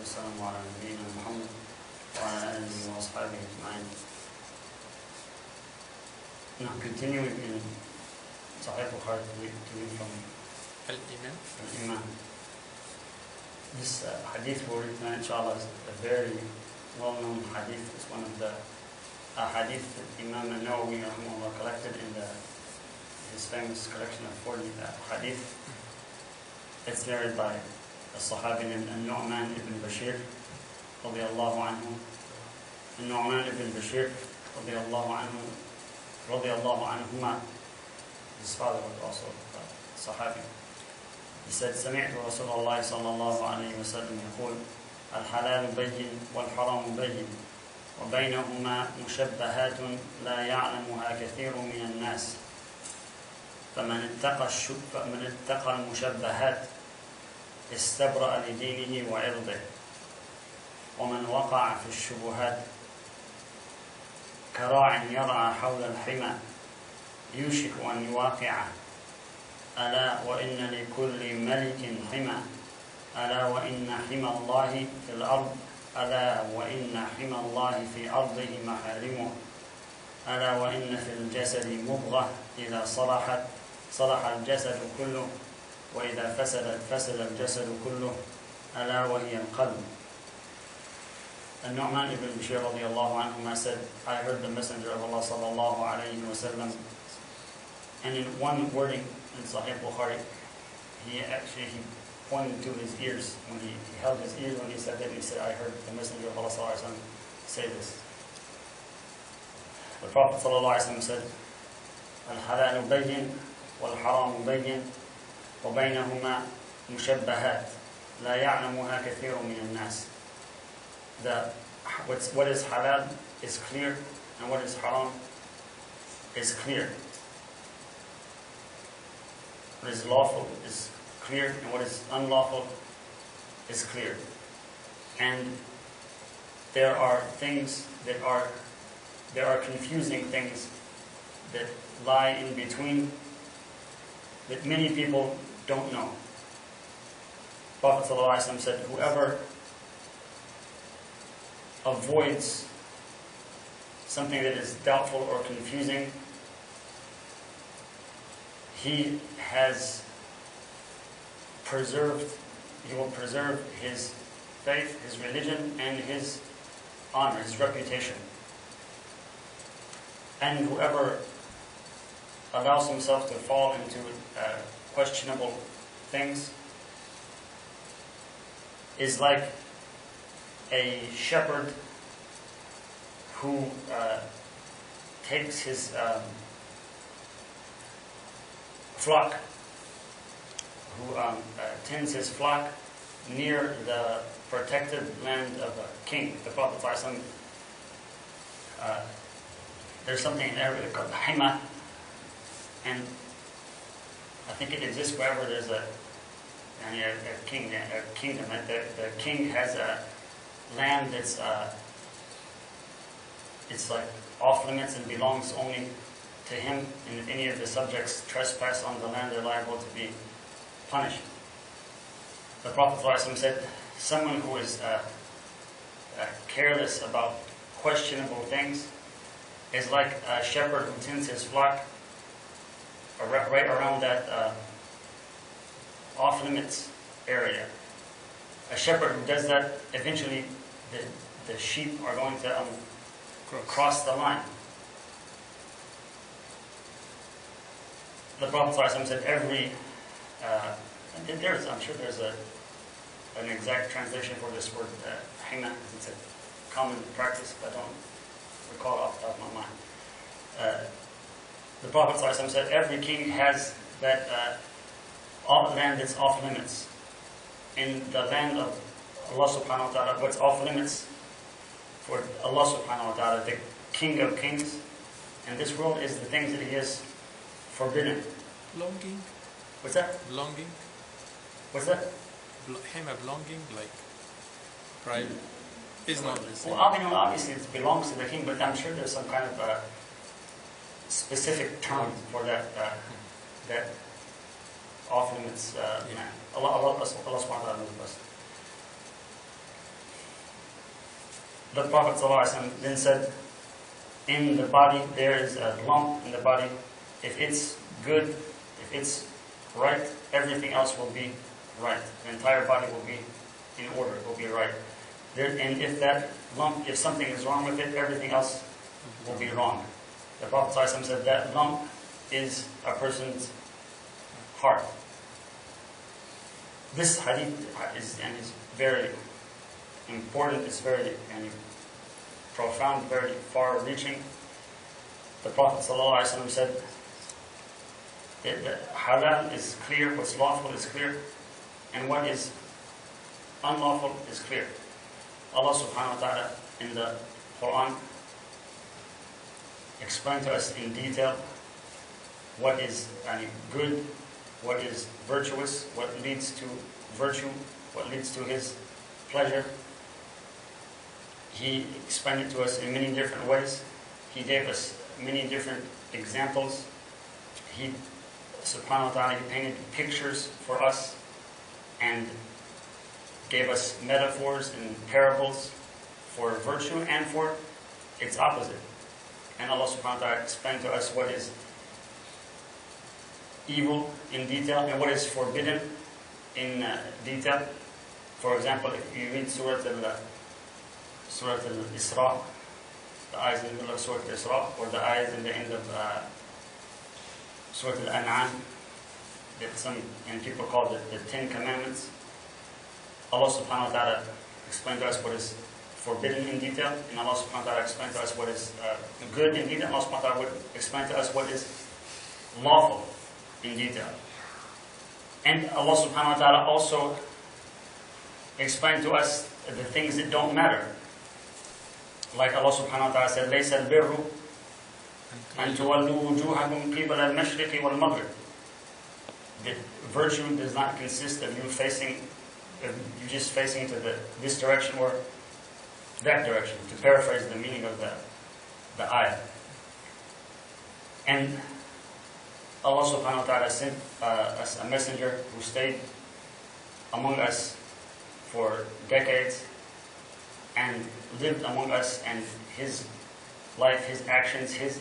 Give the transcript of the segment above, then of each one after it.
والسلام على نبينا محمد وعلى آله وأصحابه أجمعين. Now, continuing in Sahih al-Bukhari to read from Al-Iman. This hadith we'll read tonight, inshallah, is a very well-known hadith. It's one of the hadith that Imam An-Nawawi rahimahullah collected in his famous collection of 40 hadith. It's narrated by a Sahabi named An-Nu'man ibn Bashir radiyallahu anhu. An-Nu'man ibn Bashir radiyallahu anhuma, his father was also a Sahabi. He said, سمعت رسول الله صلى الله عليه وسلم يقول الحلال بين والحرام بين وبينهما مشبهات لا يعلمها كثير من الناس فمن اتقى المشبهات استبرأ لدينه وعرضه ومن وقع في الشبهات كراع يرعى حول الحمى يوشك أن يواقعه ألا وإن لكل ملك حمى ألا وإن حمى الله في الأرض ألا وإن حمى الله في أرضه محارمه ألا وإن في الجسد مضغة إذا صلحت صلح الجسد كله وإذا فسدت فسد الجسد كله ألا وهي القلب. An-Nu'man ibn Bashir radiyallahu anhu said, I heard the Messenger of Allah sallallahu alayhi wa sallam, and in one wording in Sahih al-Bukhari, he pointed to his ears. When he held his ears when he said that, he said, I heard the Messenger of Allah sallallahu alayhi wa sallam say this. The Prophet sallallahu alayhi wa sallam said, Al-halalu bayyin wal-haramu bayyin wa baynahuma mushabbahat la ya'lamuha kathirun min al-nas. What is halal is clear, and what is haram is clear. What is lawful is clear, and what is unlawful is clear. And there are confusing things that lie in between that many people don't know. Prophet ﷺ said, whoever avoids something that is doubtful or confusing, he will preserve his faith, his religion, and his honor, his reputation. And whoever allows himself to fall into questionable things is like a shepherd who takes his flock, who tends his flock near the protected land of a king. The Prophet ﷺ, there's something in Arabic called hima, and I think it exists wherever there's a kingdom. The king has a land that's it's like off limits and belongs only to him, and if any of the subjects trespass on the land, they're liable to be punished. The Prophet ﷺ said, someone who is careless about questionable things is like a shepherd who tends his flock right around that off limits area. A shepherd who does that, eventually the sheep are going to cross the line. The Prophet ﷺ said I'm sure there's an exact translation for this word, hima. It's a common practice, but I don't recall it off the top of my mind. The Prophet ﷺ said every king has that land that's off limits. In the land of Allah subhanahu wa ta'ala, what's off limits for Allah subhanahu wa ta'ala, the King of Kings, and this world is the things that He has forbidden. Longing. What's that? Longing. What's that? Him belonging, like pride, is not the same. Well, obviously it belongs to the king, but I'm sure there's some kind of specific term for that off limits. Allah subhanahu wa ta'ala knows best. the Prophet ﷺ then said, in the body there is a lump in the body. If it's good, if it's right, everything else will be right. The entire body will be in order, will be right. And if that lump, if something is wrong with it, everything else will be wrong. The Prophet ﷺ said that lump is a person's heart. This hadith is very important, it's very profound, very far-reaching. The Prophet ﷺ said that halal is clear, what's lawful is clear, and what is unlawful is clear. Allah subhanahu wa ta'ala in the Quran explained to us in detail what is good, what is virtuous, what leads to virtue, what leads to His pleasure. He explained it to us in many different ways. He gave us many different examples. He, subhanahu wa ta'ala, He painted pictures for us and gave us metaphors and parables for virtue and for its opposite. And Allah subhanahu wa ta'ala explained to us what is evil in detail and what is forbidden in detail. For example, if you read Surah Al-Isra, the ayahs in the middle of Surah Al-Isra, or the ayahs in the end of Surah Al-An'am, that some people call it the 10 Commandments, Allah subhanahu wa ta'ala explained to us what is forbidden in detail, and Allah subhanahu wa ta'ala explained to us what is good in detail, and Allah subhanahu wa ta'ala would explain to us what is lawful in detail. And Allah subhanahu wa ta'ala also explained to us the things that don't matter. Like Allah subhanahu wa ta'ala said, لَيْسَ الْبِرُّ أَن تُوَلُّوا وُجُوهَكُمْ قِبَلَ الْمَشْرِقِ وَالْمَغْرِبِ. That virtue does not consist of you just facing to this direction or that direction, to paraphrase the meaning of the ayah. And Allah subhanahu wa ta'ala sent us a messenger who stayed among us for decades and lived among us, and his life, his actions, his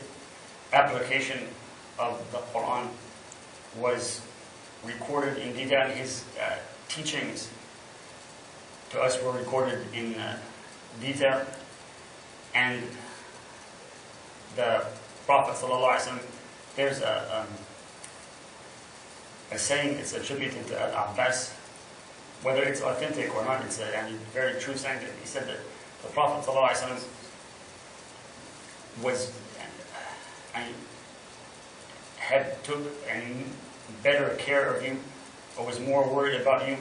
application of the Quran was recorded in detail, and his teachings to us were recorded in detail. And the Prophet ﷺ, there's a saying, it's attributed to Al-Abbas, whether it's authentic or not, it's a very true saying. He said that the Prophet ﷺ was took better care of you, or was more worried about you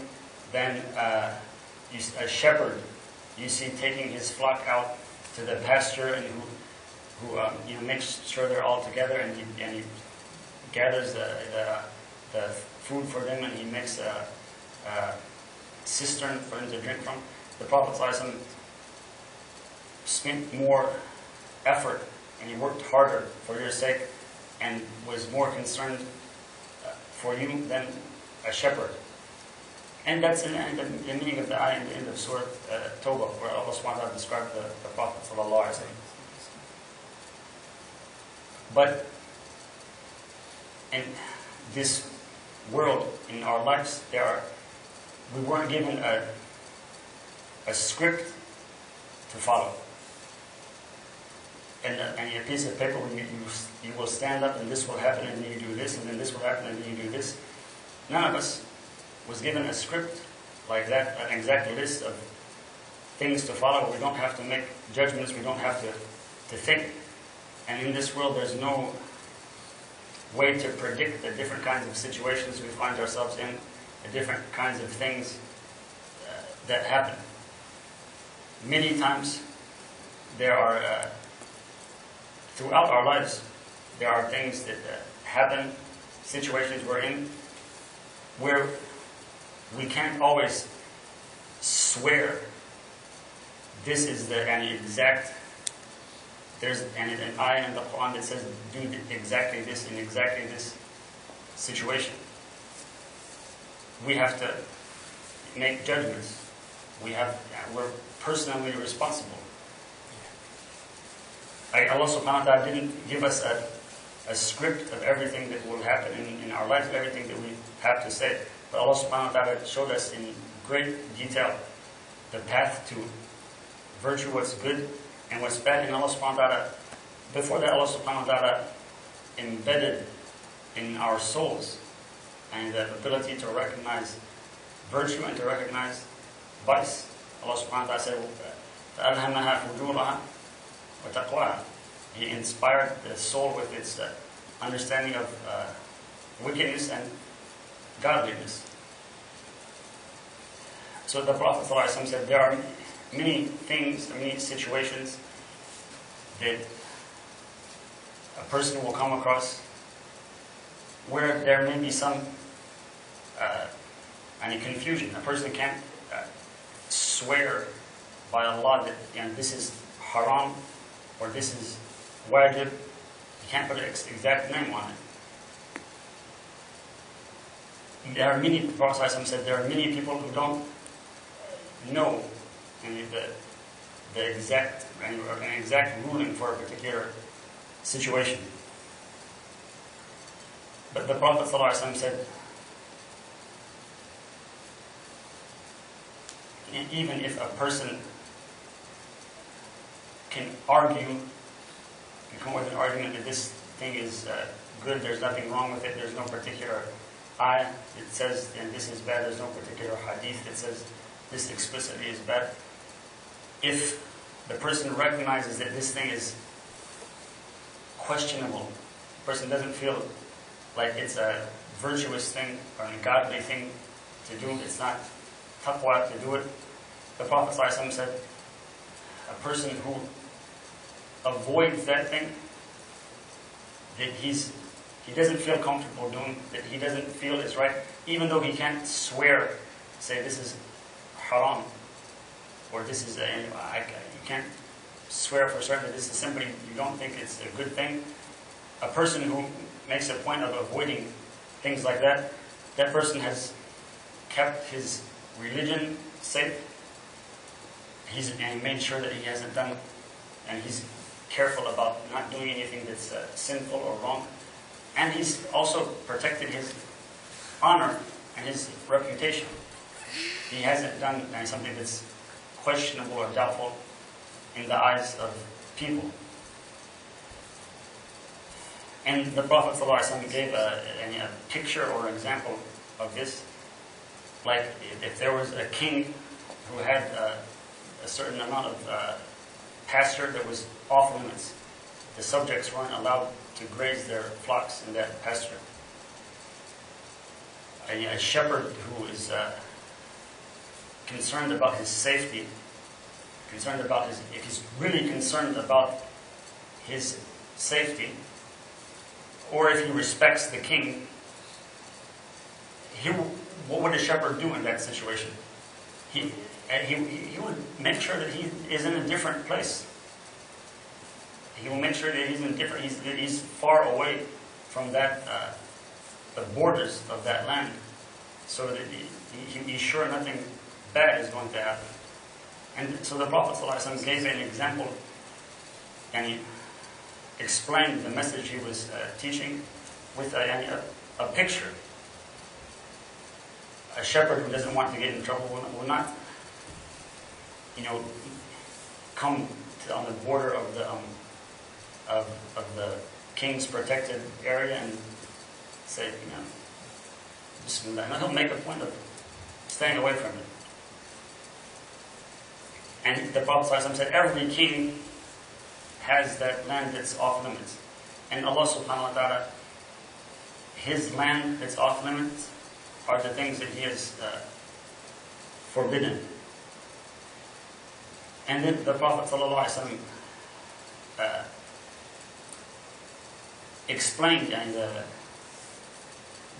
than a shepherd you see taking his flock out to the pasture, and who makes sure they're all together, and he gathers the food for them, and he makes a cistern for them to drink from. The Prophet ﷺ spent more effort, and he worked harder for your sake, and was more concerned for you than a shepherd. And that's in the meaning of the ayah in the end of Surah Tawbah, where Allah subhanahu wa ta'ala described the Prophet sallallahu alaihi wasallam. But in this world, in our lives, we weren't given a script to follow. And a piece of paper where you will stand up, and this will happen, and then you do this, and then this will happen, and then you do this. None of us was given a script like that, an exact list of things to follow. We don't have to make judgments, we don't have to think. And in this world, there's no way to predict the different kinds of situations we find ourselves in, the different kinds of things that happen. Many times, there are, throughout our lives, there are things that happen, situations we're in, where we can't always swear this is the exact. There's an ayah in the Quran that says do exactly this in exactly this situation. We have to make judgments. We're personally responsible. Allah subhanahu wa ta'ala didn't give us a script of everything that will happen in our life, everything that we have to say. But Allah subhanahu wa ta'ala showed us in great detail the path to virtue, what's good and what's bad. And Allah subhanahu wa ta'ala, before that, Allah subhanahu wa ta'ala embedded in our souls and the ability to recognize virtue and to recognize vice. Allah subhanahu wa ta'ala said, فَأَلْهَمَهَا فُجُورَهَا وَتَقْوَاهَا. He inspired the soul with its understanding of wickedness and godliness. So the Prophet ﷺ said there are many things, many situations that a person will come across where there may be some any confusion. A person can't swear by Allah that this is haram or this is wajib. You can't put an exact name on it. There are many, the Prophet ﷺ said, there are many people who don't know the exact an exact ruling for a particular situation. But the Prophet ﷺ said, even if a person can argue, can come with an argument that this thing is good, there's nothing wrong with it, there's no particular ayah that says and this is bad, there's no particular hadith that says this explicitly is bad. If the person recognizes that this thing is questionable, the person doesn't feel like it's a virtuous thing or a godly thing to do, it's not taqwa to do it. The Prophet ﷺ said, a person who avoids that thing, that he doesn't feel comfortable doing, that he doesn't feel is right, even though he can't swear, say this is haram, or this is, you can't swear for certain that this is simply, you don't think it's a good thing. A person who makes a point of avoiding things like that, that person has kept his religion safe. And made sure that he hasn't done, and he's careful about not doing anything that's sinful or wrong. And he's also protected his honor and his reputation. He hasn't done something that's questionable or doubtful in the eyes of people. And the Prophet ﷺ gave a picture or example of this. Like if there was a king who had a certain amount of pasture that was off limits. The subjects weren't allowed to graze their flocks in that pasture. A shepherd who is concerned about his safety, if he's really concerned about his safety, or if he respects the king, what would a shepherd do in that situation? He would make sure that he is in a different place. He will make sure that he's far away from that the borders of that land, so that he's sure nothing bad is going to happen. And so the Prophet ﷺ gave an example, and he explained the message he was teaching with a picture. A shepherd who doesn't want to get in trouble will not, come on the border of the king's protected area and say, Bismillah. And he'll make a point of staying away from it. And the Prophet ﷺ said, every king has that land that's off limits. And Allah subhanahu wa ta'ala, His land that's off limits are the things that He has forbidden. And then the Prophet ﷺ explained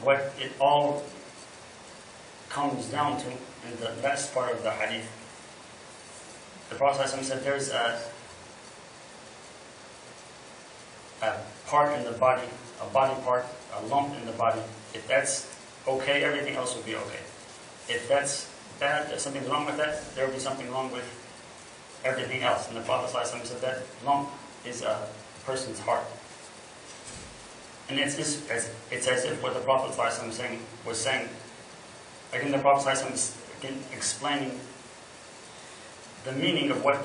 what it all comes down to in the last part of the Hadith. The Prophet ﷺ said there's a part in the body, a body part, a lump in the body. If that's okay, everything else will be okay. If that's bad, if something's wrong with that, there will be something wrong with everything else. And the Prophet ﷺ said that lump is a person's heart. And it's as if what the Prophet ﷺ was saying. Again, the Prophet ﷺ is explaining the meaning of what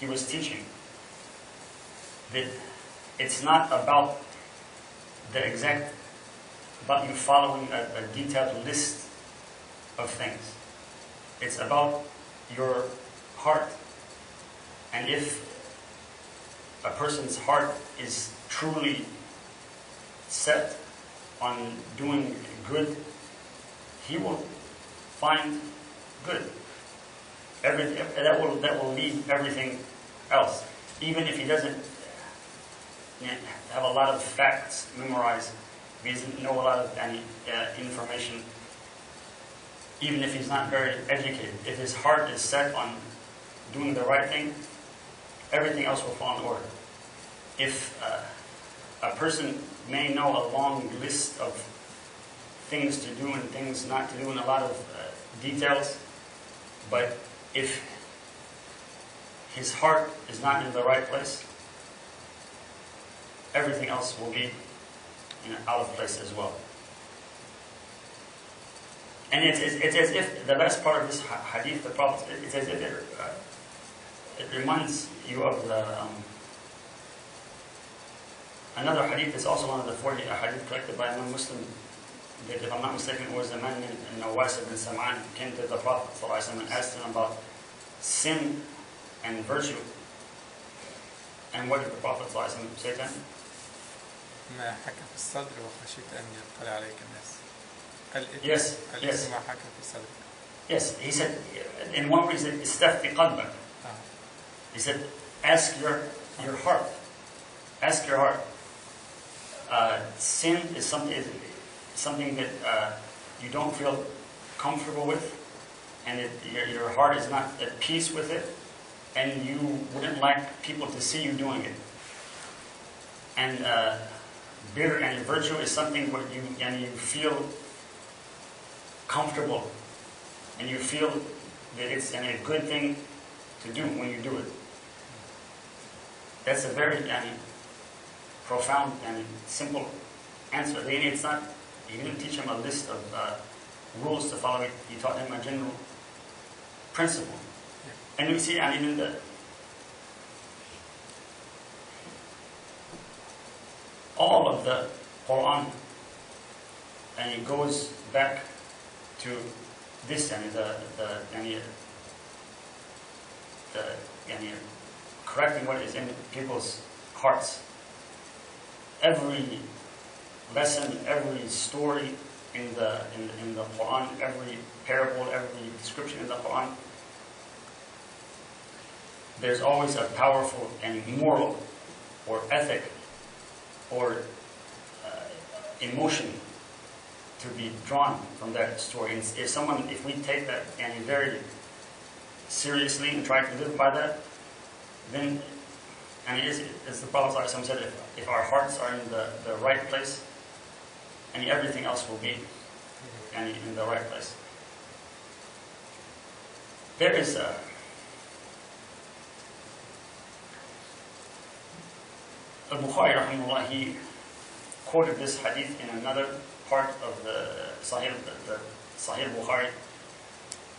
he was teaching. That it's not about about you following a detailed list of things. It's about your heart. And if a person's heart is truly set on doing good, he will find good. That will lead everything else. Even if he doesn't have a lot of facts memorized, if he doesn't know a lot of information, even if he's not very educated, if his heart is set on doing the right thing, everything else will fall in order. If a person may know a long list of things to do and things not to do and a lot of details, but if his heart is not in the right place, everything else will be out of place as well. And it's as if the best part of this hadith, the Prophet, it's as if it reminds you of the another hadith. Is also one of the 40 hadith collected by Imam Muslim. That, if I'm not mistaken, was a man named Nawas ibn Sam'an came to the Prophet ﷺ and asked him about sin and virtue. And what did the Prophet ﷺ say to him? ما حكى في الصدر وخشيت أن يطلع عليك الناس. Yes, yes. ما حكى في الصدر. Yes, he said, in one way he said, استفتي قلبك. He said, ask your heart. Ask your heart. Sin is something that you don't feel comfortable with, and your heart is not at peace with it, and you wouldn't like people to see you doing it. And birr and virtue is something where you feel comfortable, and you feel that it's a good thing to do when you do it. That's a very profound and simple answer. It's not. He didn't teach him a list of rules to follow. He taught him a general principle. And we see, even all of the Quran, and it goes back to this, correcting what is in people's hearts. Every lesson, every story in the Quran, every parable, every description in the Quran, there's always a powerful and moral or ethic or emotion to be drawn from that story. And if we take that very seriously and try to live by that, then, as the Prophet ﷺ said, if our hearts are in the right place, everything else will be in the right place. There is Al-Bukhari, rahimahullah, he quoted this hadith in another part of the Sahih al-Bukhari.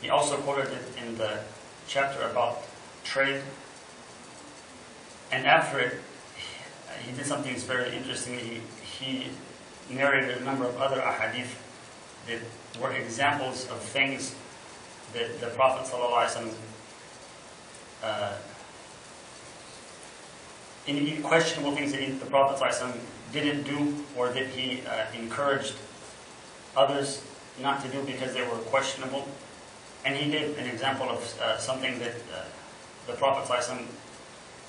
He also quoted it in the chapter about trade. And after it, he did something that's very interesting. He narrated a number of other ahadith that were examples of things that the Prophet ﷺ in questionable things that the Prophet ﷺ didn't do, or that he encouraged others not to do because they were questionable. And he gave an example of something that the Prophet ﷺ,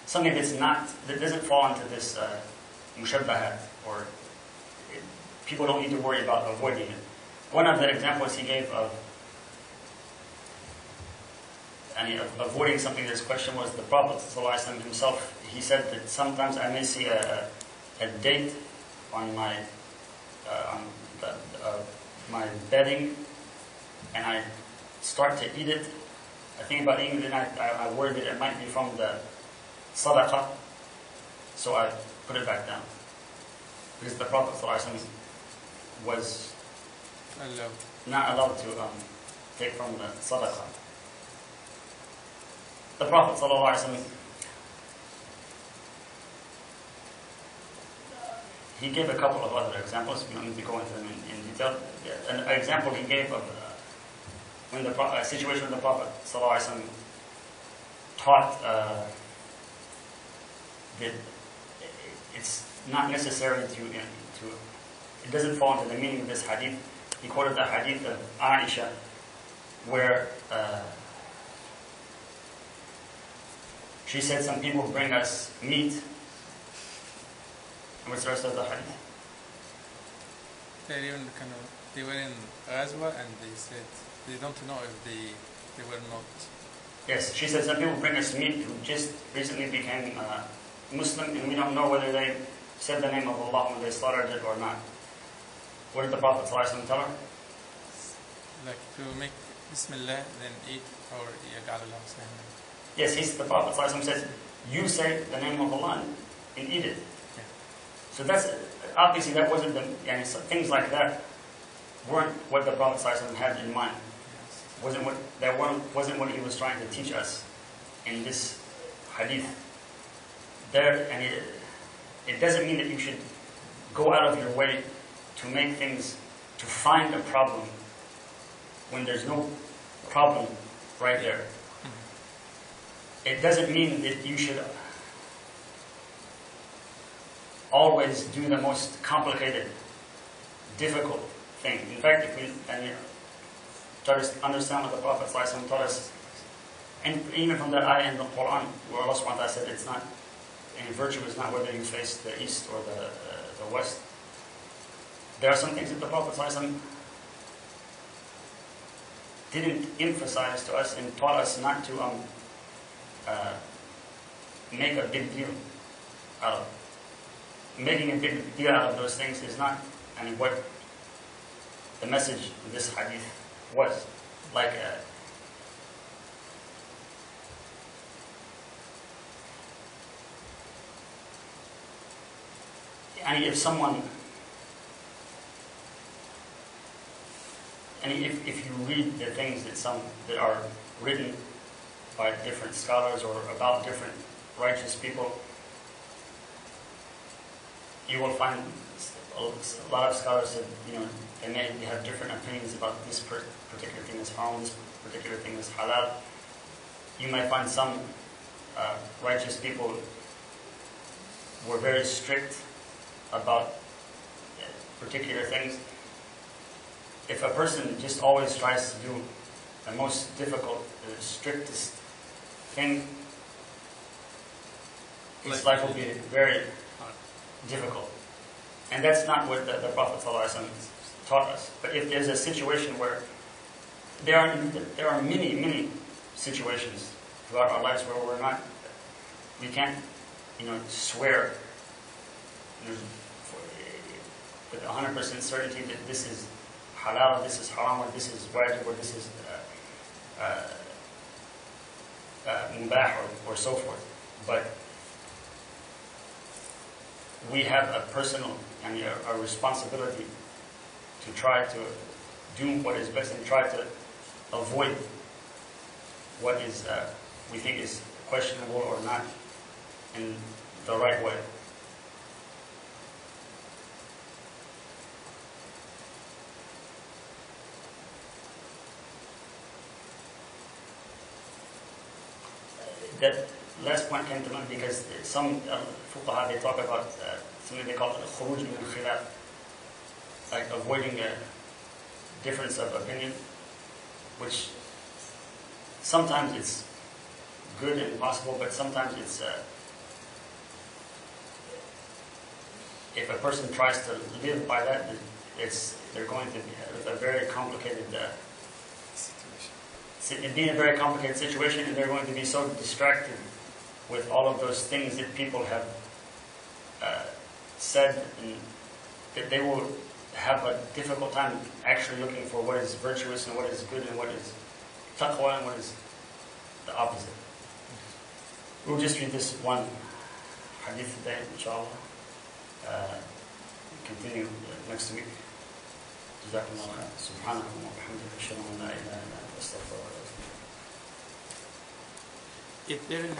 something that doesn't fall into this mushabbahat, or people don't need to worry about avoiding it. One of the examples he gave of avoiding something that's questionable was the Prophet ﷺ himself. He said that sometimes I may see a date on my bedding, and I start to eat it. I think about eating it, and I worry that it might be from the sadaqah. So I put it back down. Because the Prophet ﷺ was not allowed to take from the sadaqah. The Prophet ﷺ, he gave a couple of other examples. We don't need to go into them in detail. An example he gave of when a situation when the Prophet ﷺ taught that it's not necessary to it doesn't fall into the meaning of this hadith. He quoted the hadith of Aisha where she said some people bring us meat. And what's the rest of the hadith? They were in Ghazwa and they said they don't know if they were not. Yes, she said some people bring us meat who just recently became Muslim and we don't know whether they said the name of Allah when they slaughtered it or not. What did the Prophet ﷺ tell her? Like to make Bismillah, then eat, or Yaj'al Allah saying. Yes, the Prophet ﷺ says, you say the name of Allah and eat it. Yeah. So that's, obviously that wasn't things like that weren't what the Prophet ﷺ had in mind. Yes. Wasn't what he was trying to teach us in this hadith. It doesn't mean that you should go out of your way to make things, to find a problem when there's no problem right there. It doesn't mean that you should always do the most complicated, difficult thing. In fact, if we try to understand what the Prophet ﷺ taught us, and even from that ayah in the Quran, where Allah subhanahu wa ta'ala said it's not, any virtue is not whether you face the east or the west. There are some things that the Prophet ﷺ didn't emphasize to us and taught us not to make a big deal out of. Making a big deal out of those things is not what the message of this hadith was. Like if someone, if you read the things that are written by different scholars or about different righteous people, you will find a lot of scholars that they may have different opinions about this particular thing is haram, this particular thing is halal. You might find some righteous people were very strict about particular things. If a person just always tries to do the most difficult, the strictest thing, his life will be very difficult. And that's not what the Prophet ﷺ taught us. But if there's a situation where there are many situations throughout our lives where we can't swear with 100% certainty that this is halal, this is haram, or this is wajib, or this is mubah, or so forth. But we have a personal and a responsibility to try to do what is best and try to avoid what is we think is questionable or not in the right way. That last point came to mind because some fuqaha, they talk about something they call al-khuruj min al-khilaf, like avoiding a difference of opinion, which sometimes it's good and possible, but sometimes it's if a person tries to live by that, they're going to be a very complicated it'd be a very complicated situation, and they're going to be so distracted with all of those things that people have said, and that they will have a difficult time actually looking for what is virtuous and what is good and what is taqwa and what is the opposite. We'll just read this one hadith today, inshallah. Continue next week. جزاكم الله خير. سبحانك وبحمدك أشهد أن لا إله إلا أنت أستغفرك وأتوب إليك.